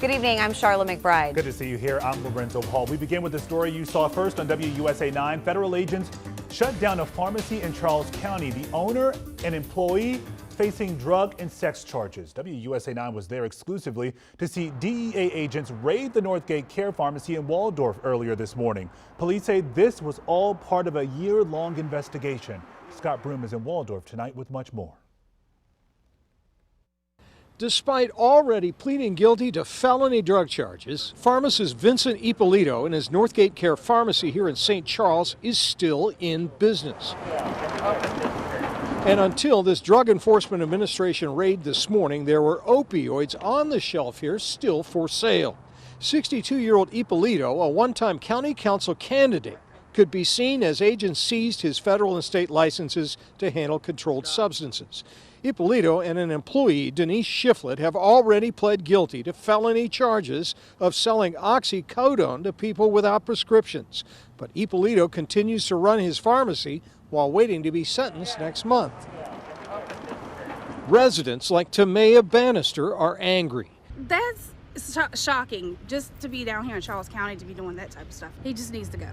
Good evening, I'm Charlotte McBride. Good to see you here. I'm Lorenzo Hall. We begin with the story you saw first on WUSA 9. Federal agents shut down a pharmacy in Charles County. The owner and employee facing drug and sex charges. WUSA 9 was there exclusively to see DEA agents raid the Northgate Care Pharmacy in Waldorf earlier this morning. Police say this was all part of a year-long investigation. Scott Broom is in Waldorf tonight with much more. Despite already pleading guilty to felony drug charges, pharmacist Vincent Ippolito in his Northgate Care Pharmacy here in St. Charles is still in business. And until this Drug Enforcement Administration raid this morning, there were opioids on the shelf here still for sale. 62-year-old Ippolito, a one-time county council candidate, could be seen as agents seized his federal and state licenses to handle controlled substances. Ippolito and an employee, Denise Shiflett, have already pled guilty to felony charges of selling oxycodone to people without prescriptions. But Ippolito continues to run his pharmacy while waiting to be sentenced next month. Residents like Tamaya Bannister are angry. That's shocking, just to be down here in Charles County to be doing that type of stuff. He just needs to go.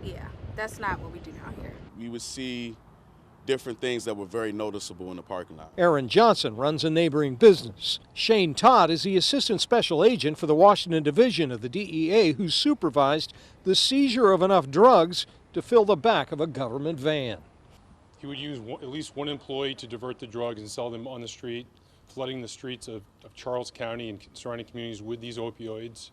Yeah, that's not what we do down here. We would see different things that were very noticeable in the parking lot. Aaron Johnson runs a neighboring business. Shane Todd is the assistant special agent for the Washington division of the DEA who supervised the seizure of enough drugs to fill the back of a government van. He would use at least one employee to divert the drugs and sell them on the street, flooding the streets of Charles County and surrounding communities with these opioids.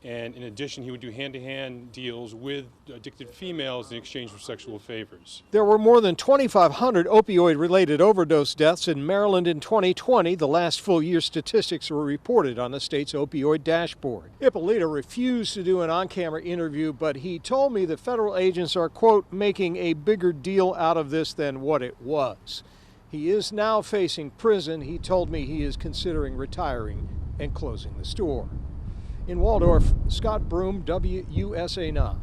And in addition, he would do hand-to-hand deals with addicted females in exchange for sexual favors. There were more than 2,500 opioid-related overdose deaths in Maryland in 2020. The last full-year statistics were reported on the state's opioid dashboard. Ippolito refused to do an on-camera interview, but he told me that federal agents are, quote, making a bigger deal out of this than what it was. He is now facing prison. He told me he is considering retiring and closing the store. In Waldorf, Scott Broom, WUSA 9.